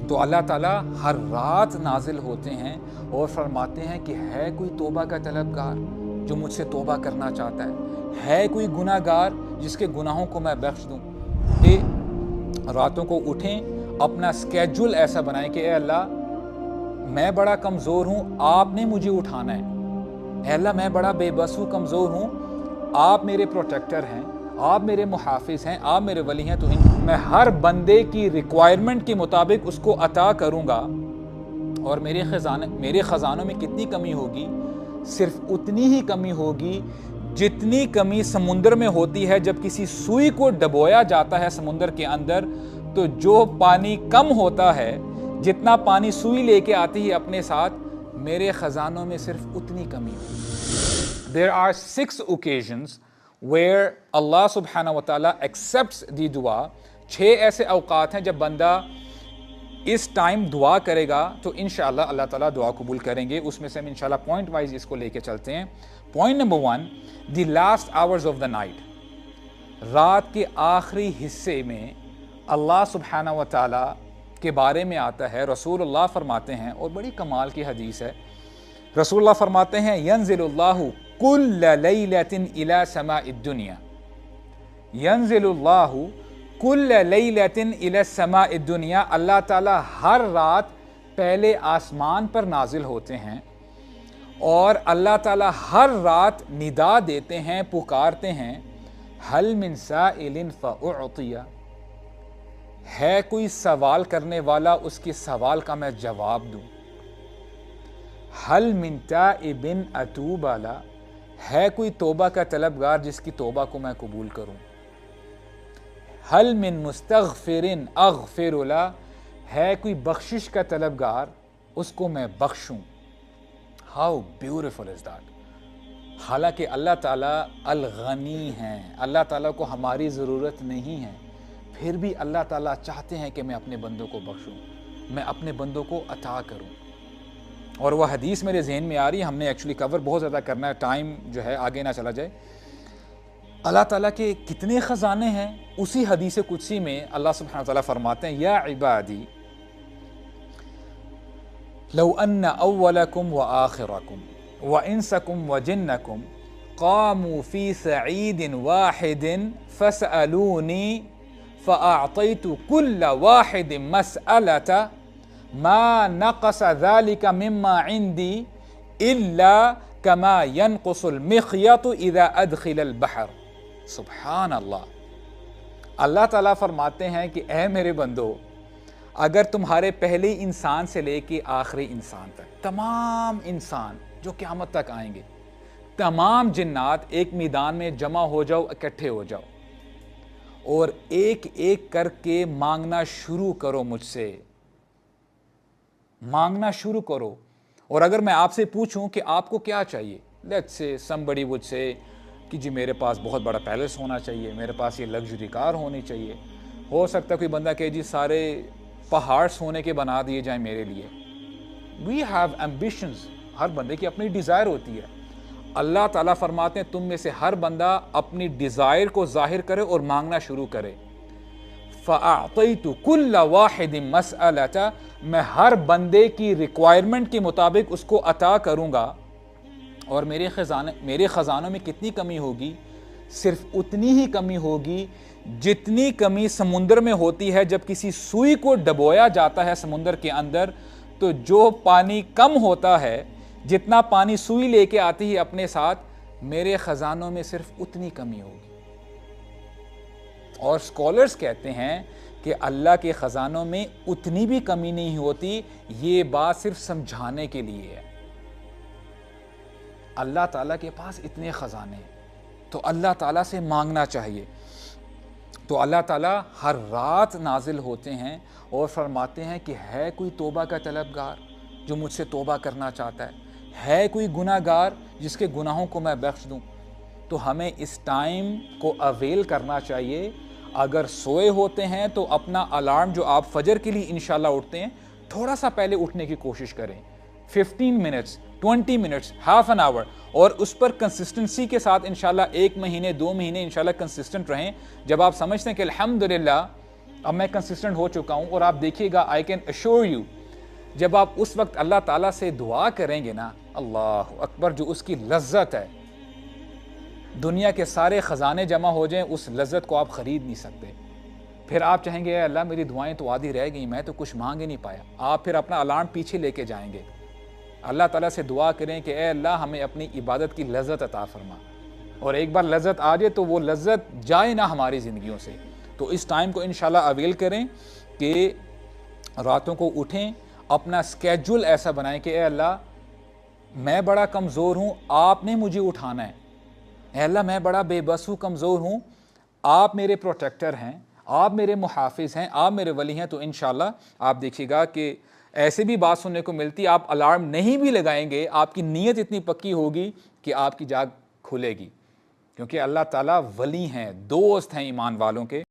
تو اللہ تعالیٰ ہر رات نازل ہوتے ہیں اور فرماتے ہیں کہ ہے کوئی توبہ کا طلبگار جو مجھ سے توبہ کرنا چاہتا ہے کوئی گناہ گار جس کے گناہوں کو میں بخش دوں. کہ راتوں کو اٹھیں, اپنا اسکیجول ایسا بنائیں کہ اے اللہ میں بڑا کمزور ہوں, آپ نے مجھے اٹھانا ہے. اے اللہ میں بڑا بے بس ہوں, کمزور ہوں, آپ میرے پروٹیکٹر ہیں, آپ میرے محافظ ہیں, آپ میرے ولی ہیں. تو میں ہر بندے کی ریکوائرمنٹ کے مطابق اس کو عطا کروں گا, اور میرے خزانوں میں کتنی کمی ہوگی, صرف اتنی ہی کمی ہوگی جتنی کمی سمندر میں ہوتی ہے جب کسی سوئی کو ڈبویا جاتا ہے سمندر کے اندر. تو جو پانی کم ہوتا ہے, جتنا پانی سوئی لے کے آتی ہے اپنے ساتھ, میرے خزانوں میں صرف اتنی کمی ہوگی. There are 6 occasions where Allah subhanahu wa ta'ala accepts the dua. 6 ایسے اوقات ہیں جب بندہ اس ٹائم دعا کرے گا تو انشاءاللہ اللہ تعالیٰ دعا قبول کریں گے. اس میں سے ہم انشاءاللہ پوائنٹ وائز اس کو لے کے چلتے ہیں. Point number 1, the last hours of the night. رات کے آخری حصے میں اللہ سبحانہ و تعالیٰ کے بارے میں آتا ہے, رسول اللہ فرماتے ہیں, اور بڑی کمال کی حدیث ہے. رسول اللہ فرماتے ہیں ینزل اللہ کل لیلۃ الی سماء الدنیا. ینزل اللہ کل لیلۃ الی سماء الدنیا. اللہ تعالیٰ ہر رات پہلے آسمان پر نازل ہوتے ہیں, اور اللہ تعالیٰ ہر رات ندا دیتے ہیں, پکارتے ہیں, حل من سائل فاعطی. ہے کوئی سوال کرنے والا, اس کے سوال کا میں جواب دوں. حل من تائب اتوب له. ہے کوئی توبہ کا طلبگار جس کی توبہ کو میں قبول کروں. حل من مستغفر اغفر له. ہے کوئی بخشش کا طلبگار, اس کو میں بخشوں. How beautiful is that. حالانکہ اللہ تعالیٰ الغنی ہیں, اللہ تعالیٰ کو ہماری ضرورت نہیں ہے, پھر بھی اللہ تعالیٰ چاہتے ہیں کہ میں اپنے بندوں کو بخشوں, میں اپنے بندوں کو عطا کروں. اور وہ حدیث میرے ذہن میں آ رہی ہے, ہم نے ایکچولی کور بہت زیادہ کرنا ہے, ٹائم جو ہے آگے نہ چلا جائے. اللہ تعالیٰ کے کتنے خزانے ہیں. اسی حدیث قدسی میں اللہ سبحانہ وتعالیٰ فرماتے ہیں یا عبادی لو ان اولکم وآخرکم وانسکم وجنکم قاموا فی سعید واحد فسألونی فأعطیت کل واحد مسألة ما نقص ذلك مما عندي الا كما ينقص المخيط اذا ادخل البحر. سبحان اللہ. اللہ تعالیٰ فرماتے ہیں کہ اے میرے بندو, اگر تمہارے پہلے انسان سے لے کے آخری انسان تک, تمام انسان جو قیامت تک آئیں گے, تمام جنات ایک میدان میں جمع ہو جاؤ, اکٹھے ہو جاؤ, اور ایک ایک کر کے مانگنا شروع کرو مجھ سے, مانگنا شروع کرو. اور اگر میں آپ سے پوچھوں کہ آپ کو کیا چاہیے, let's say somebody would say کہ جی میرے پاس بہت بڑا پیلس ہونا چاہیے, میرے پاس یہ لگژری کار ہونی چاہیے. ہو سکتا ہے کوئی بندہ کہ جی سارے پہاڑ سونے کے بنا دیے جائیں میرے لیے. We have ambitions. ہر بندے کی اپنی ڈیزائر ہوتی ہے. اللہ تعالیٰ فرماتے ہیں تم میں سے ہر بندہ اپنی ڈیزائر کو ظاہر کرے اور مانگنا شروع کرے. فَأَعْطَيْتُ كُلَّ وَاحِدٍ مَسْأَلَةً. میں ہر بندے کی ریکوائرمنٹ کے مطابق اس کو عطا کروں گا, اور میرے خزانوں میں کتنی کمی ہوگی, صرف اتنی ہی کمی ہوگی جتنی کمی سمندر میں ہوتی ہے جب کسی سوئی کو ڈبویا جاتا ہے سمندر کے اندر. تو جو پانی کم ہوتا ہے, جتنا پانی سوئی لے کے آتی ہے اپنے ساتھ, میرے خزانوں میں صرف اتنی کمی ہوگی. اور اسکالرز کہتے ہیں کہ اللہ کے خزانوں میں اتنی بھی کمی نہیں ہوتی. یہ بات صرف سمجھانے کے لیے ہے. اللہ تعالیٰ کے پاس اتنے خزانے ہیں, تو اللہ تعالیٰ سے مانگنا چاہیے. تو اللہ تعالیٰ ہر رات نازل ہوتے ہیں اور فرماتے ہیں کہ ہے کوئی توبہ کا طلبگار جو مجھ سے توبہ کرنا چاہتا ہے کوئی گناہ گار جس کے گناہوں کو میں بخش دوں. تو ہمیں اس ٹائم کو اویل کرنا چاہیے. اگر سوئے ہوتے ہیں تو اپنا الارم جو آپ فجر کے لیے انشاءاللہ اٹھتے ہیں, تھوڑا سا پہلے اٹھنے کی کوشش کریں. 15 minutes, 20 minutes, half an hour, اور اس پر کنسسٹنسی کے ساتھ انشاءاللہ 1 مہینے 2 مہینے انشاءاللہ کنسسٹنٹ رہیں. جب آپ سمجھتے ہیں کہ الحمدللہ اب میں کنسسٹنٹ ہو چکا ہوں، اور آپ دیکھیے گا آئی کین ایشور یو جب آپ اس وقت اللہ تعالیٰ سے دعا کریں گے نا، اللہ اکبر، جو اس کی لذت ہے، دنیا کے سارے خزانے جمع ہو جائیں اس لذت کو آپ خرید نہیں سکتے۔ پھر آپ چاہیں گے اے اللہ میری دعائیں تو آدھی رہ گئیں، میں تو کچھ مانگ ہی نہیں پایا، آپ پھر اپنا الارم پیچھے لے کے جائیں گے۔ اللہ تعالیٰ سے دعا کریں کہ اے اللہ ہمیں اپنی عبادت کی لذت عطا فرما، اور ایک بار لذت آ جائے تو وہ لذت جائے نہ ہماری زندگیوں سے۔ تو اس ٹائم کو انشاءاللہ اویل کریں کہ راتوں کو اٹھیں، اپنا اسکیجول ایسا بنائیں کہ اے اللہ میں بڑا کمزور ہوں، آپ نے مجھے اٹھانا ہے، اے اللہ میں بڑا بے بس ہوں، کمزور ہوں، آپ میرے پروٹیکٹر ہیں، آپ میرے محافظ ہیں، آپ میرے ولی ہیں۔ تو انشاءاللہ آپ دیکھیے گا کہ ایسے بھی بات سننے کو ملتی، آپ الارم نہیں بھی لگائیں گے، آپ کی نیت اتنی پکی ہوگی کہ آپ کی جاگ کھلے گی، کیونکہ اللہ تعالیٰ ولی ہیں، دوست ہیں ایمان والوں کے۔